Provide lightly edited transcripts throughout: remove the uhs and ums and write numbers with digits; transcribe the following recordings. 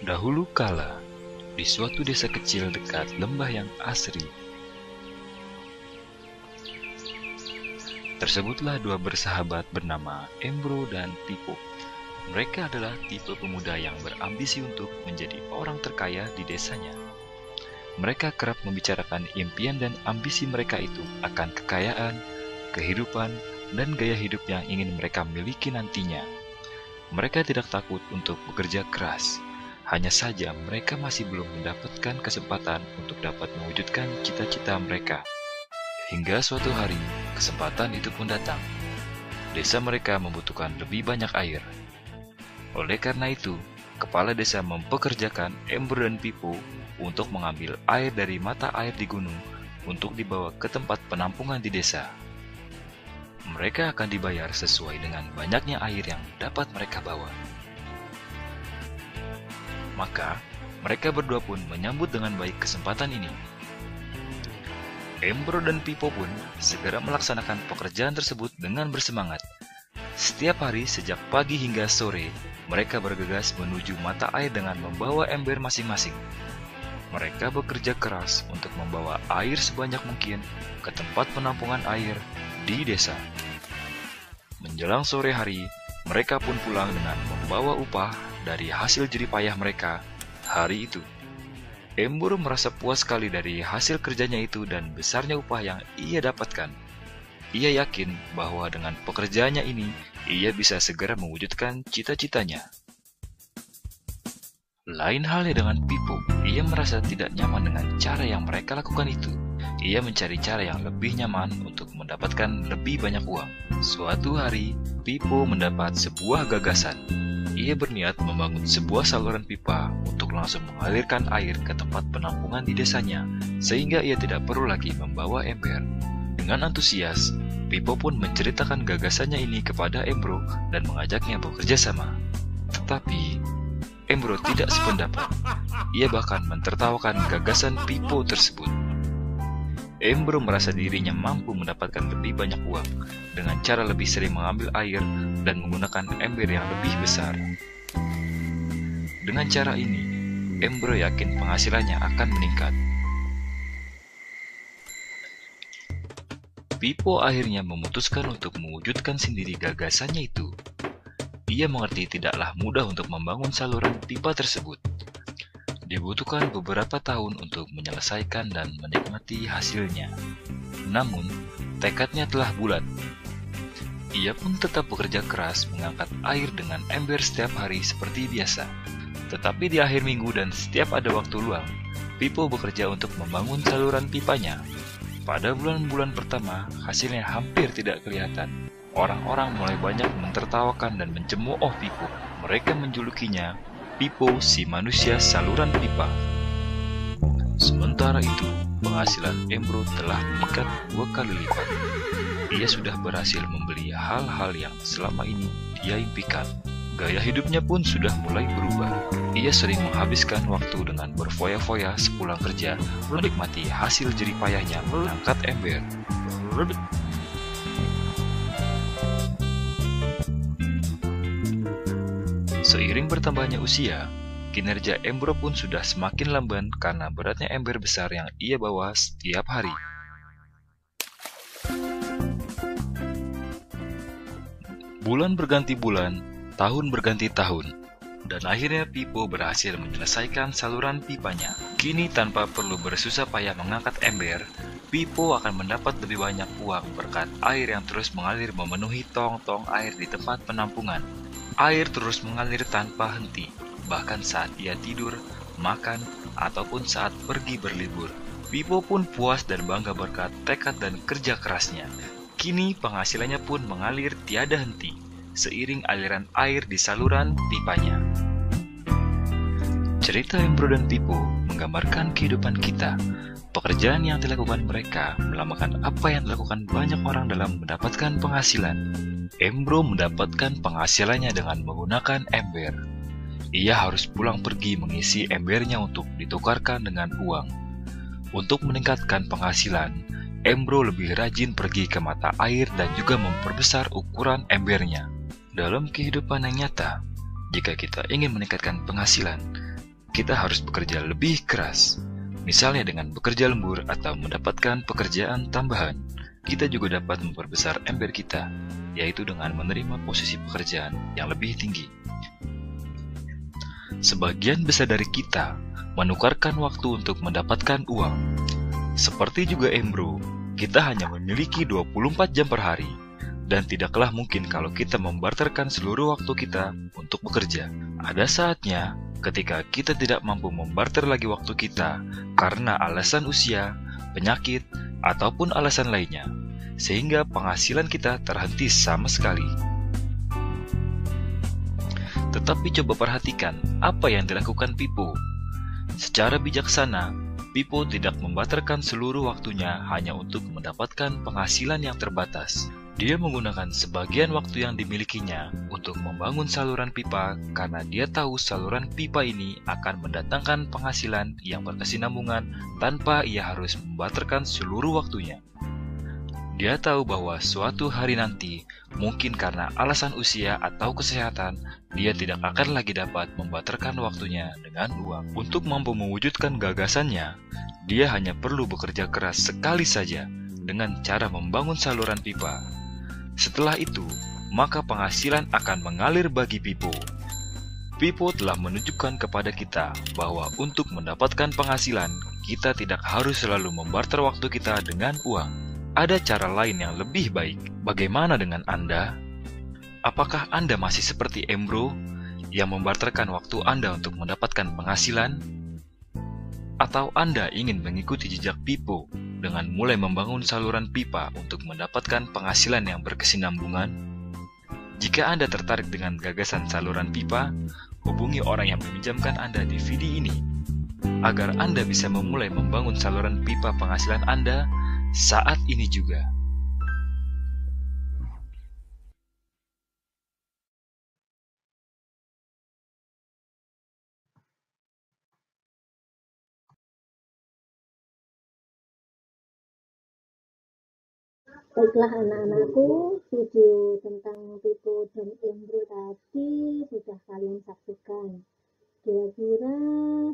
Dahulu kala, di suatu desa kecil dekat lembah yang asri, tersebutlah dua bersahabat bernama Embro dan Pipo. Mereka adalah tipe pemuda yang berambisi untuk menjadi orang terkaya di desanya. Mereka kerap membicarakan impian dan ambisi mereka itu akan kekayaan, kehidupan, dan gaya hidup yang ingin mereka miliki nantinya. Mereka tidak takut untuk bekerja keras. Hanya saja mereka masih belum mendapatkan kesempatan untuk dapat mewujudkan cita-cita mereka. Hingga suatu hari, kesempatan itu pun datang. Desa mereka membutuhkan lebih banyak air. Oleh karena itu, kepala desa mempekerjakan Embro dan Pipo untuk mengambil air dari mata air di gunung untuk dibawa ke tempat penampungan di desa. Mereka akan dibayar sesuai dengan banyaknya air yang dapat mereka bawa. Maka, mereka berdua pun menyambut dengan baik kesempatan ini. Embro dan Pipo pun segera melaksanakan pekerjaan tersebut dengan bersemangat. Setiap hari sejak pagi hingga sore, mereka bergegas menuju mata air dengan membawa ember masing-masing. Mereka bekerja keras untuk membawa air sebanyak mungkin ke tempat penampungan air di desa. Menjelang sore hari, mereka pun pulang dengan membawa upah dari hasil jerih payah mereka hari itu. Embro merasa puas sekali dari hasil kerjanya itu dan besarnya upah yang ia dapatkan. Ia yakin bahwa dengan pekerjaannya ini, ia bisa segera mewujudkan cita-citanya. Lain halnya dengan Pipo, ia merasa tidak nyaman dengan cara yang mereka lakukan itu. Ia mencari cara yang lebih nyaman untuk mendapatkan lebih banyak uang. Suatu hari, Pipo mendapat sebuah gagasan. Ia berniat membangun sebuah saluran pipa untuk langsung mengalirkan air ke tempat penampungan di desanya, sehingga ia tidak perlu lagi membawa ember. Dengan antusias, Pipo pun menceritakan gagasannya ini kepada Embro dan mengajaknya bekerja sama. Tetapi, Embro tidak sependapat. Ia bahkan mentertawakan gagasan Pipo tersebut. Embro merasa dirinya mampu mendapatkan lebih banyak uang dengan cara lebih sering mengambil air dan menggunakan ember yang lebih besar. Dengan cara ini, Embro yakin penghasilannya akan meningkat. Pipo akhirnya memutuskan untuk mewujudkan sendiri gagasannya itu. Ia mengerti tidaklah mudah untuk membangun saluran pipa tersebut. Dibutuhkan beberapa tahun untuk menyelesaikan dan menikmati hasilnya. Namun, tekadnya telah bulat. Ia pun tetap bekerja keras mengangkat air dengan ember setiap hari seperti biasa. Tetapi di akhir minggu dan setiap ada waktu luang, Pipo bekerja untuk membangun saluran pipanya. Pada bulan-bulan pertama, hasilnya hampir tidak kelihatan. Orang-orang mulai banyak mentertawakan dan mencemooh Pipo. Mereka menjulukinya Pipo si manusia saluran pipa. Sementara itu, penghasilan Embro telah meningkat 2 kali lipat. Ia sudah berhasil membeli hal-hal yang selama ini dia impikan. Gaya hidupnya pun sudah mulai berubah. Ia sering menghabiskan waktu dengan berfoya-foya sepulang kerja, menikmati hasil jerih payahnya mengangkat ember. Seiring bertambahnya usia, kinerja Embro pun sudah semakin lamban karena beratnya ember besar yang ia bawa setiap hari. Bulan berganti bulan, tahun berganti tahun, dan akhirnya Pipo berhasil menyelesaikan saluran pipanya. Kini tanpa perlu bersusah payah mengangkat ember, Pipo akan mendapat lebih banyak uang berkat air yang terus mengalir memenuhi tong-tong air di tempat penampungan. Air terus mengalir tanpa henti, bahkan saat ia tidur, makan, ataupun saat pergi berlibur. Pipo pun puas dan bangga berkat tekad dan kerja kerasnya. Kini penghasilannya pun mengalir tiada henti, seiring aliran air di saluran pipanya. Cerita Embro dan Pipo menggambarkan kehidupan kita. Pekerjaan yang dilakukan mereka melambangkan apa yang dilakukan banyak orang dalam mendapatkan penghasilan. Embro mendapatkan penghasilannya dengan menggunakan ember. Ia harus pulang pergi mengisi embernya untuk ditukarkan dengan uang. Untuk meningkatkan penghasilan, Embro lebih rajin pergi ke mata air dan juga memperbesar ukuran embernya. Dalam kehidupan yang nyata, jika kita ingin meningkatkan penghasilan, kita harus bekerja lebih keras. Misalnya dengan bekerja lembur atau mendapatkan pekerjaan tambahan. Kita juga dapat memperbesar ember kita, yaitu dengan menerima posisi pekerjaan yang lebih tinggi. Sebagian besar dari kita menukarkan waktu untuk mendapatkan uang. Seperti juga Embro, kita hanya memiliki 24 jam per hari, dan tidaklah mungkin kalau kita membarterkan seluruh waktu kita untuk bekerja. Ada saatnya ketika kita tidak mampu membarter lagi waktu kita karena alasan usia, penyakit, ataupun alasan lainnya, sehingga penghasilan kita terhenti sama sekali. Tetapi coba perhatikan apa yang dilakukan Pipo. Secara bijaksana, Pipo tidak membarterkan seluruh waktunya hanya untuk mendapatkan penghasilan yang terbatas. Dia menggunakan sebagian waktu yang dimilikinya untuk membangun saluran pipa karena dia tahu saluran pipa ini akan mendatangkan penghasilan yang berkesinambungan tanpa ia harus membarterkan seluruh waktunya. Dia tahu bahwa suatu hari nanti, mungkin karena alasan usia atau kesehatan, dia tidak akan lagi dapat membarterkan waktunya dengan uang. Untuk mampu mewujudkan gagasannya, dia hanya perlu bekerja keras sekali saja dengan cara membangun saluran pipa. Setelah itu, maka penghasilan akan mengalir bagi Pipo. Pipo telah menunjukkan kepada kita bahwa untuk mendapatkan penghasilan, kita tidak harus selalu membarter waktu kita dengan uang. Ada cara lain yang lebih baik. Bagaimana dengan Anda? Apakah Anda masih seperti Embro yang membarterkan waktu Anda untuk mendapatkan penghasilan? Atau Anda ingin mengikuti jejak Pipo dengan mulai membangun saluran pipa untuk mendapatkan penghasilan yang berkesinambungan? Jika Anda tertarik dengan gagasan saluran pipa, hubungi orang yang meminjamkan Anda DVD ini, agar Anda bisa memulai membangun saluran pipa penghasilan Anda saat ini juga. Baiklah anak-anakku, video tentang Pipo dan Embro tadi sudah kalian saksikan. Kira-kira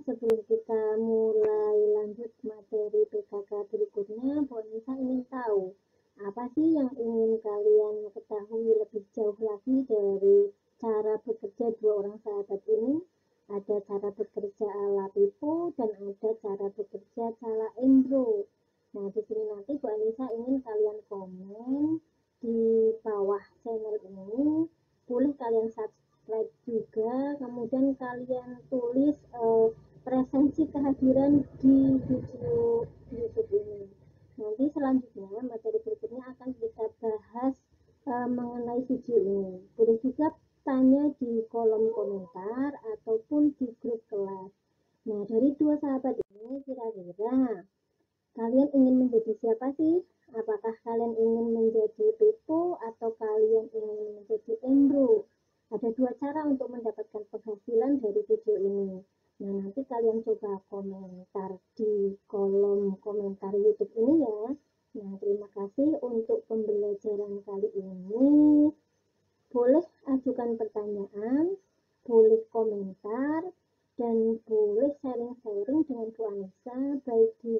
sebelum kita mulai lanjut materi PKK berikutnya, Bu Anissa ingin tahu apa sih yang ingin kalian ketahui lebih jauh lagi dari cara bekerja dua orang sahabat ini? Ada cara bekerja ala Pipo dan ada cara bekerja ala Embro. Nah, di sini nanti Bu Anissa ingin kalian komen di bawah channel ini. Boleh kalian subscribe juga, kemudian kalian tulis presensi kehadiran di video YouTube ini. Nanti selanjutnya materi berikutnya akan kita bahas mengenai video ini. Boleh juga tanya di kolom komentar ataupun di grup kelas. Nah, dari dua sahabat ini kira-kira kalian ingin menjadi siapa sih? Apakah kalian ingin menjadi Pipo atau kalian ingin menjadi Embro? Ada dua cara untuk mendapatkan penghasilan dari video ini. Nah, nanti kalian coba komentar di kolom komentar YouTube ini ya. Nah, terima kasih untuk pembelajaran kali ini. Boleh ajukan pertanyaan, boleh komentar, dan boleh sharing-sharing dengan Bu Anissa baik di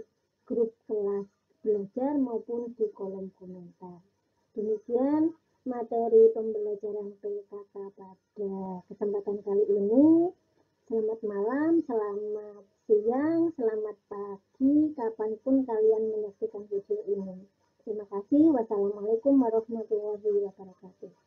grup kelas belajar maupun di kolom komentar. Demikian materi pembelajaran PKK pada kesempatan kali ini. Selamat malam, selamat siang, selamat pagi, kapanpun kalian menyaksikan video ini. Terima kasih. Wassalamualaikum warahmatullahi wabarakatuh.